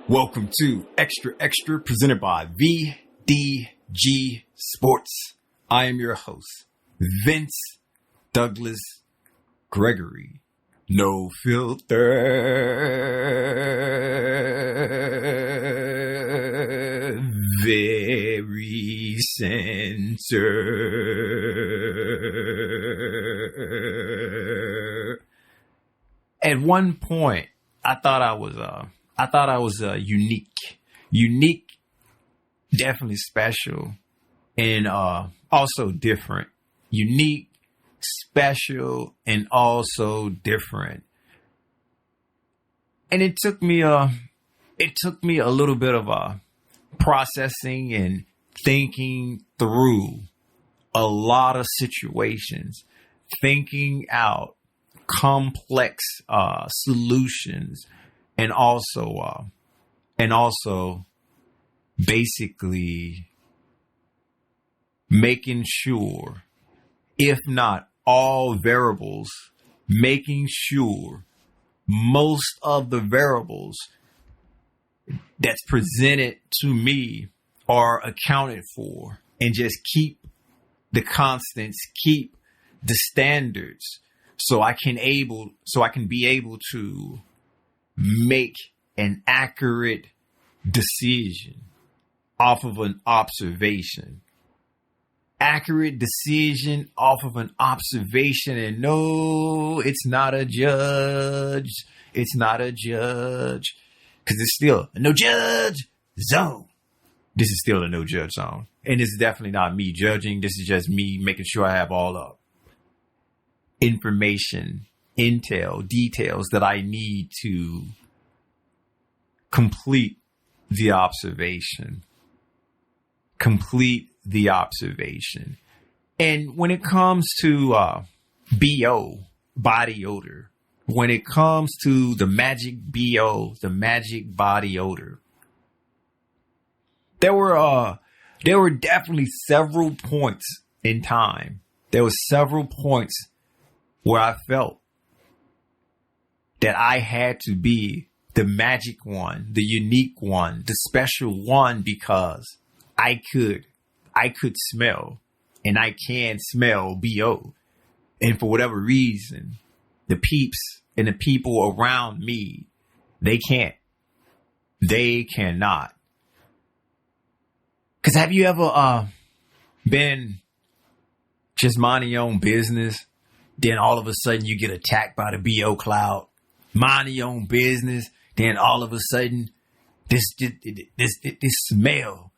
Welcome to Xtra presented by VDG Sports. I am your host, Vince Douglas Gregory. No filter, very center. At one point, I thought I was unique, definitely special, and also different. Unique, special, and also different. And it took me a little bit of processing and thinking through a lot of situations, thinking out complex solutions. And also basically making sure, if not all variables, making sure most of the variables that's presented to me are accounted for, and just keep the constants, keep the standards, so I can be able to make an accurate decision off of an observation. Accurate decision off of an observation. And no, it's not a judge. It's not a judge. Because it's still a no judge zone. This is still a no judge zone. And it's definitely not me judging. This is just me making sure I have all the information, intel, details that I need to complete the observation. And when it comes to BO, body odor, when it comes to the magic BO, the magic body odor, there were definitely several points in time. There were several points where I felt that I had to be the magic one, the unique one, the special one, because I could smell, and I can smell BO. And for whatever reason, the peeps and the people around me, they cannot. Cause have you ever been just minding your own business, then all of a sudden you get attacked by the BO cloud? Minding your own business, then all of a sudden, this smell,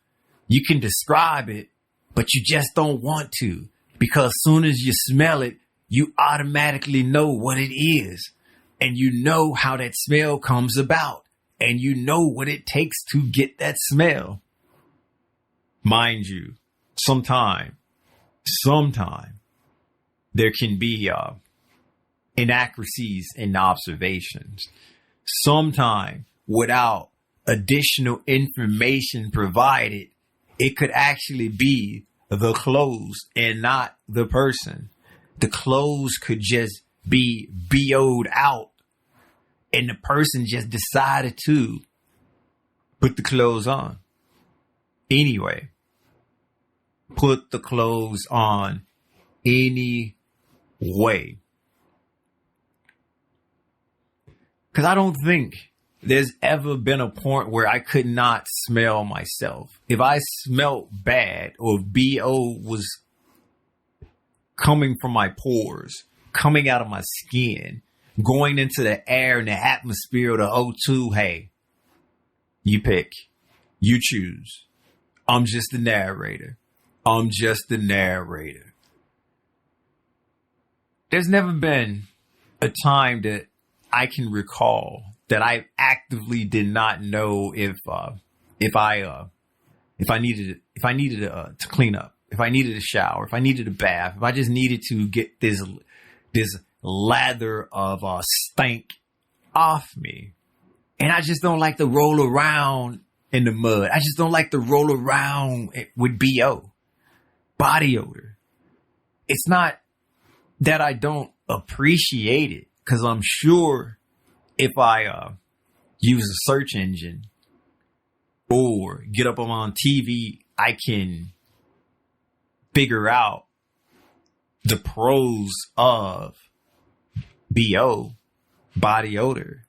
you can describe it, but you just don't want to, because soon as you smell it, you automatically know what it is, and you know how that smell comes about, and you know what it takes to get that smell. Mind you, sometime there can be inaccuracies in observations. Sometime without additional information provided, it could actually be the clothes and not the person. The clothes could just be BO'd out, and the person just decided to put the clothes on. Anyway, put the clothes on anyway. Because I don't think there's ever been a point where I could not smell myself. If I smelled bad, or if BO was coming from my pores, coming out of my skin, going into the air and the atmosphere, the O2, hey, you pick, you choose. I'm just the narrator. There's never been a time that I can recall that I actively did not know if I needed to clean up, if I needed a shower, if I needed a bath, if I just needed to get this lather of stank off me. And I just don't like to roll around in the mud. I just don't like to roll around with BO, body odor. It's not that I don't appreciate it, because I'm sure if I use a search engine or get up on TV, I can figure out the pros of BO, body odor.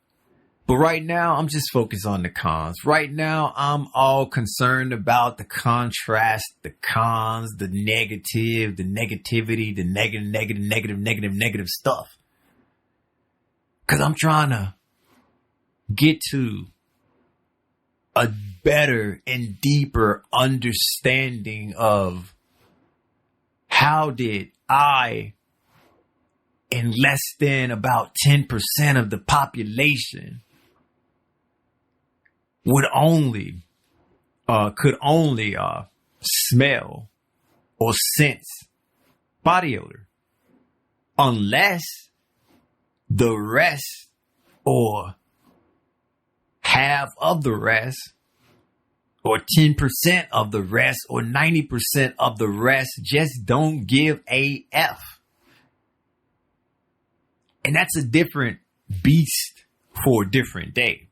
But right now, I'm just focused on the cons. Right now, I'm all concerned about the contrast, the cons, the negative, the negativity, the negative stuff. Because I'm trying to get to a better and deeper understanding of how did I, in less than about 10% of the population, could only smell or sense body odor, unless the rest or half of the rest or 10% of the rest or 90% of the rest just don't give a F. And that's a different beast for a different day.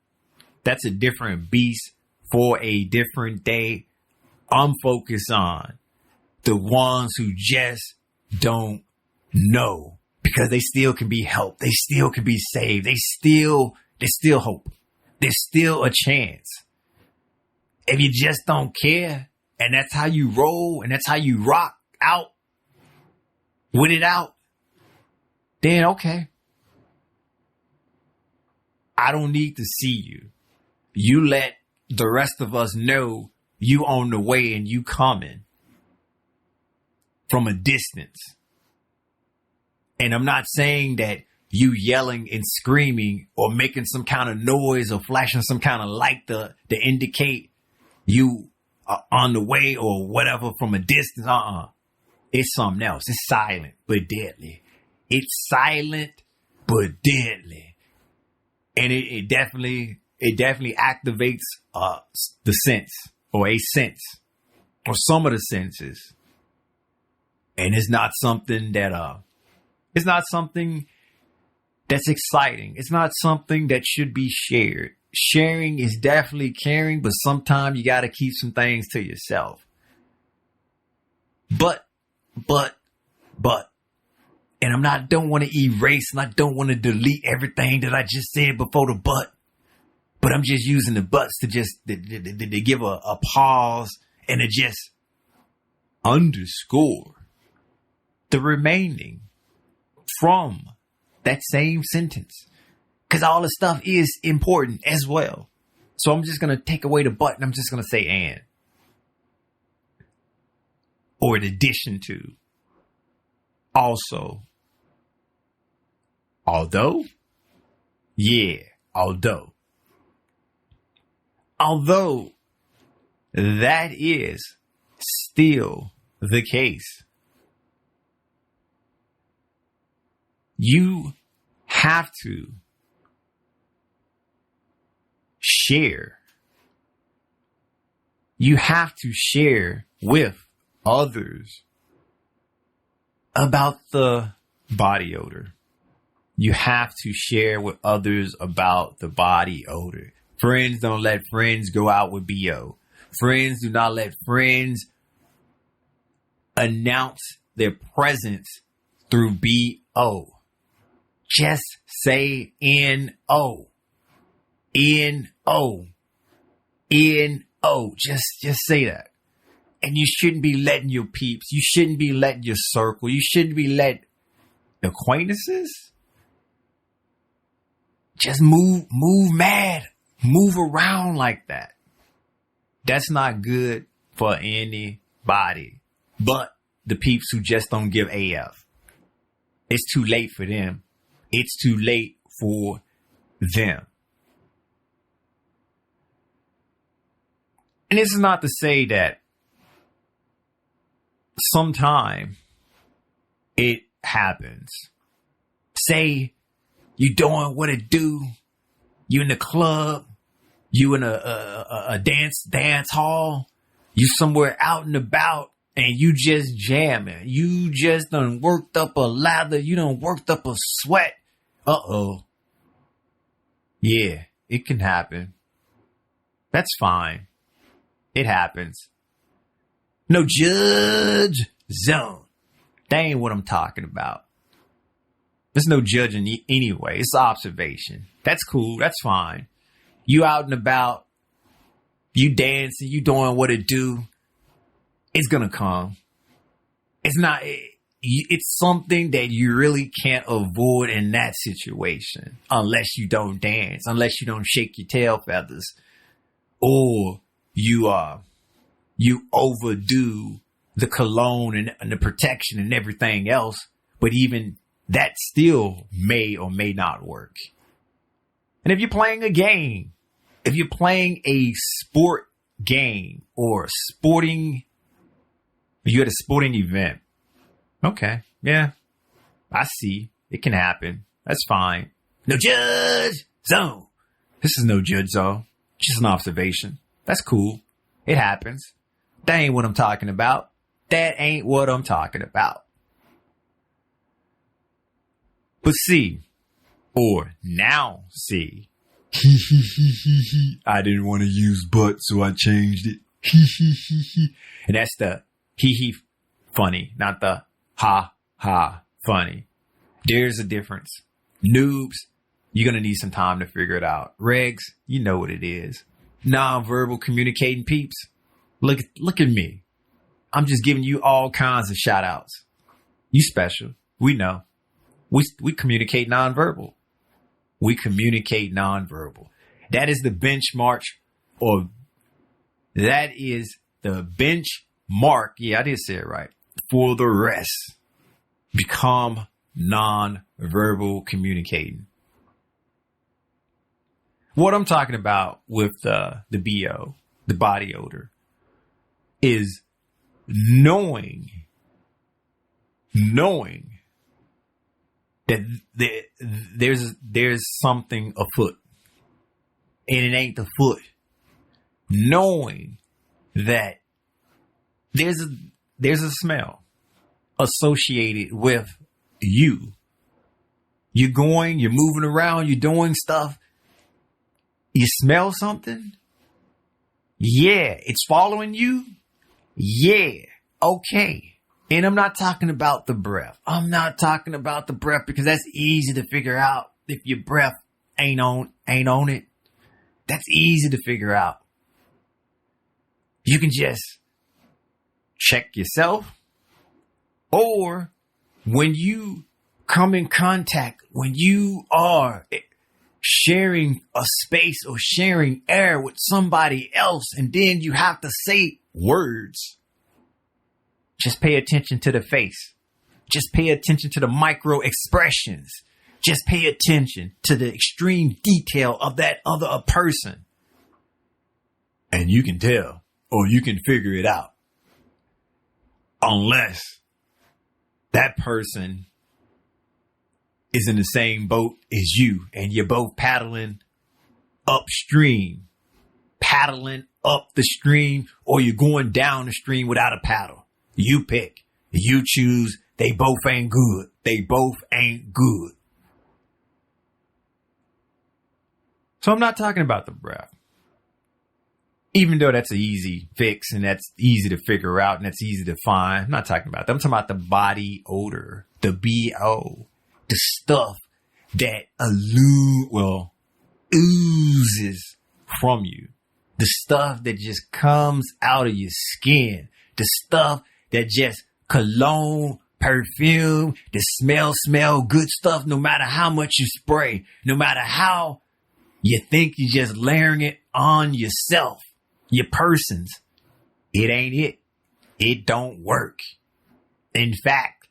That's a different beast for a different day. I'm focused on the ones who just don't know, because they still can be helped. They still can be saved. There's still hope. There's still a chance. If you just don't care, and that's how you roll, and that's how you rock out with it out, then okay. I don't need to see you. You let the rest of us know you on the way and you coming from a distance. And I'm not saying that you yelling and screaming or making some kind of noise or flashing some kind of light to indicate you are on the way or whatever from a distance. It's something else. It's silent but deadly. It's silent but deadly. And it definitely activates the sense or a sense or some of the senses. And it's not something that it's not something that's exciting. It's not something that should be shared. Sharing is definitely caring, but sometimes you got to keep some things to yourself. But, and don't want to erase and I don't want to delete everything that I just said before the but I'm just using the buts to just to give a pause and to just underscore the remaining from that same sentence. Because all the stuff is important as well. So I'm just going to take away the but and I'm just going to say and. Or in addition to. Also. Although. Yeah. Although that is still the case, you have to share. You have to share with others about the body odor. You have to share with others about the body odor. Friends don't let friends go out with BO. Friends do not let friends announce their presence through BO. Just say N-O. N-O. N-O. Just say that. And you shouldn't be letting your peeps. You shouldn't be letting your circle. You shouldn't be letting acquaintances. Just move mad. Move around like that. That's not good for anybody but the peeps who just don't give AF. It's too late for them. It's too late for them. And this is not to say that sometime it happens. Say you doing what it do. You in the club. You in a dance hall. You somewhere out and about. And you just jamming. You just done worked up a lather. You done worked up a sweat. Uh-oh. Yeah, it can happen. That's fine. It happens. No judge zone. That ain't what I'm talking about. There's no judging anyway. It's observation. That's cool. That's fine. You out and about. You dancing. You doing what it do. It's going to come. It's not. It's something that you really can't avoid in that situation. Unless you don't dance. Unless you don't shake your tail feathers. Or you overdo the cologne and the protection and everything else. But even that still may or may not work. And if you're playing a game, if you're playing a sport game or you're at a sporting event. Okay. Yeah. I see. It can happen. That's fine. No judge zone. This is no judge zone. Just an observation. That's cool. It happens. That ain't what I'm talking about. That ain't what I'm talking about. But see, or now see, I didn't want to use but, so I changed it. And that's the hee funny, not the ha funny. There's a difference. Noobs, you're going to need some time to figure it out. Regs, you know what it is. Non-verbal communicating peeps. Look at me. I'm just giving you all kinds of shout outs. You special. We know. We communicate nonverbal. We communicate nonverbal. That is the benchmark, or that is the benchmark. Yeah, I did say it right. For the rest, become nonverbal communicating. What I'm talking about with the BO, the body odor, is knowing that there's something afoot, and it ain't the foot. Knowing that there's a smell associated with you. You're moving around, you're doing stuff. You smell something? Yeah. It's following you? Yeah. Okay. And I'm not talking about the breath. I'm not talking about the breath because that's easy to figure out if your breath ain't on it. That's easy to figure out. You can just check yourself, or when you come in contact, when you are sharing a space or sharing air with somebody else, and then you have to say words, just pay attention to the face. Just pay attention to the micro expressions. Just pay attention to the extreme detail of that other person. And you can tell, or you can figure it out. Unless that person is in the same boat as you, and you're both paddling upstream, paddling up the stream, or you're going down the stream without a paddle. You pick. You choose. They both ain't good. They both ain't good. So I'm not talking about the breath. Even though that's an easy fix and that's easy to figure out and that's easy to find. I'm not talking about that. I'm talking about the body odor, the BO, the stuff that oozes from you. The stuff that just comes out of your skin. The stuff that just cologne, perfume, the smell good stuff, no matter how much you spray, no matter how you think you're just layering it on yourself, your persons. It ain't it. It don't work. In fact,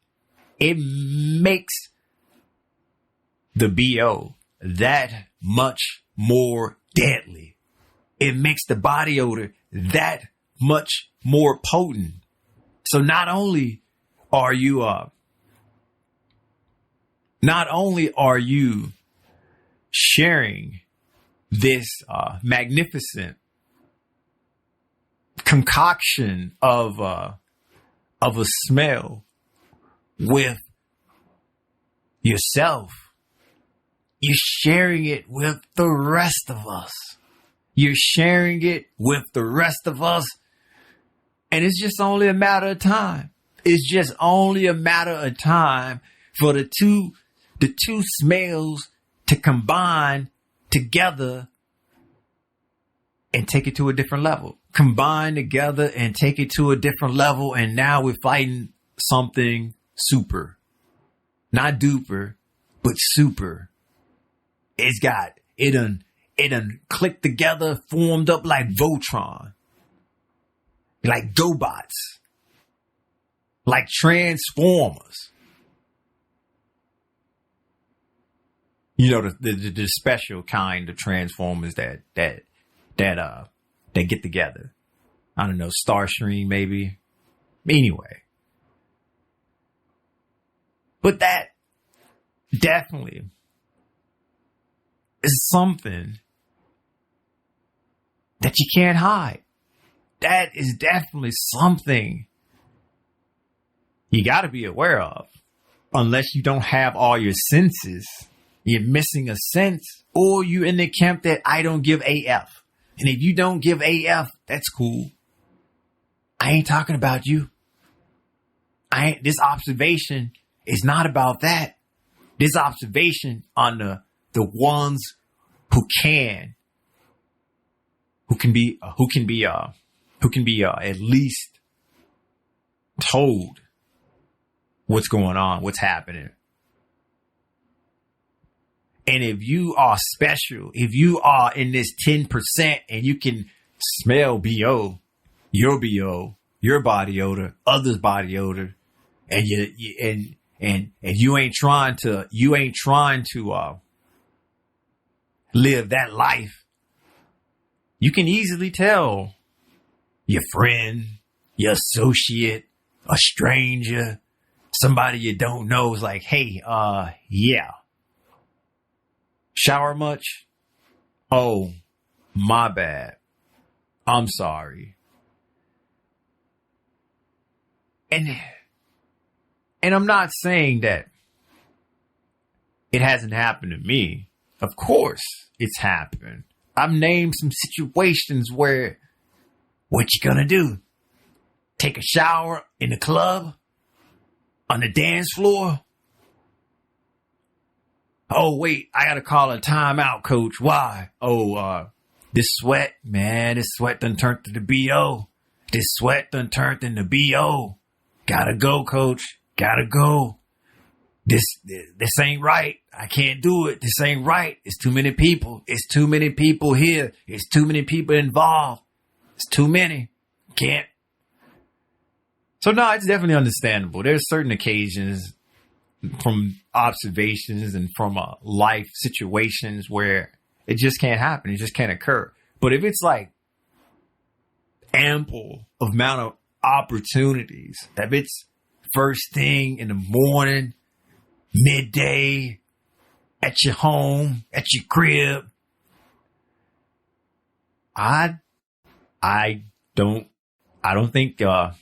it makes the BO that much more deadly. It makes the body odor that much more potent. So not only are you sharing this magnificent concoction of a smell with yourself, you're sharing it with the rest of us. You're sharing it with the rest of us. And it's just only a matter of time. It's just only a matter of time for the two smells to combine together and take it to a different level. Combine together and take it to a different level. And now we're fighting something super. Not duper, but super. It done clicked together, formed up like Voltron. Like GoBots. Like Transformers. You know, the special kind of Transformers that get together. I don't know, Starstream maybe. Anyway. But that definitely is something that you can't hide. That is definitely something you got to be aware of. Unless you don't have all your senses. You're missing a sense. Or you're in the camp that I don't give AF. And if you don't give AF, that's cool. I ain't talking about you. This observation is not about that. This observation on the ones who can be at least told what's going on, what's happening. And if you are special, if you are in this 10% and you can smell BO, your body odor, others' body odor, and you ain't trying to live that life, you can easily tell your friend, your associate, a stranger, somebody you don't know is like, hey, yeah. Shower much? Oh, my bad. I'm sorry. And I'm not saying that it hasn't happened to me. Of course it's happened. I've named some situations where what you gonna do? Take a shower in the club? On the dance floor? Oh, wait, I gotta call a timeout, coach. Why? Oh, this sweat done turned to the BO. This sweat done turned into BO. Gotta go, coach. Gotta go. This ain't right. I can't do it. This ain't right. It's too many people. It's too many people here. It's too many people involved. It's too many. Can't. So no, it's definitely understandable. There's certain occasions from observations and from life situations where it just can't happen. It just can't occur. But if it's like ample amount of opportunities, if it's first thing in the morning, midday, at your home, at your crib, I don't think there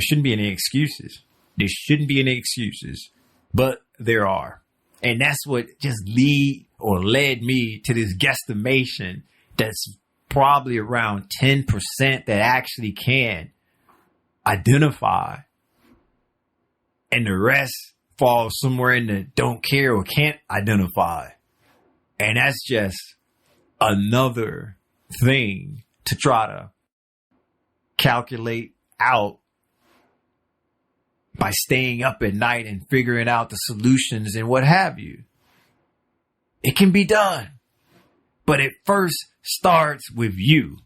shouldn't be any excuses. There shouldn't be any excuses. But there are. And that's what just led me to this guesstimation that's probably around 10% that actually can identify. And the rest falls somewhere in the don't care or can't identify. And that's just another thing to try to calculate out by staying up at night and figuring out the solutions and what have you. It can be done, but it first starts with you.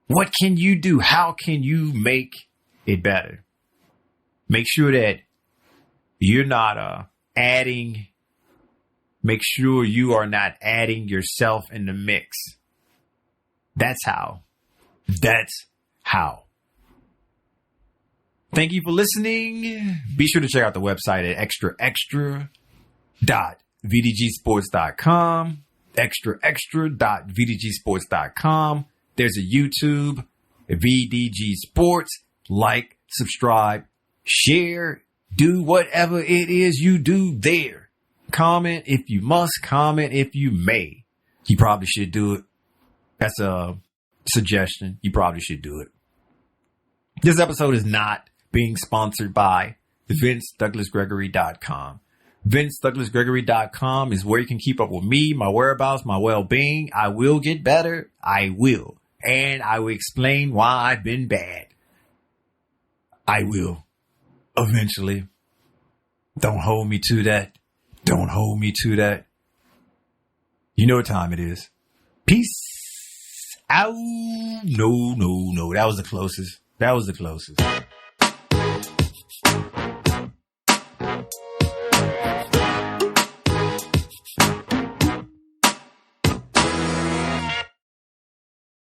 What can you do? How can you make it better? Make sure that you're not make sure you are not adding yourself in the mix. That's how. Thank you for listening. Be sure to check out the website at extra.vdgsports.com. extra.vdgsports.com. There's a YouTube, VDG Sports. Like, subscribe, share, do whatever it is you do there. Comment if you must, comment if you may. You probably should do it. That's a suggestion. You probably should do it. This episode is not being sponsored by VinceDouglasGregory.com. VinceDouglasGregory.com is where you can keep up with me, my whereabouts, my well-being. I will get better. I will. And I will explain why I've been bad. I will. Eventually. Don't hold me to that. Don't hold me to that. You know what time it is. Peace out. No. That was the closest.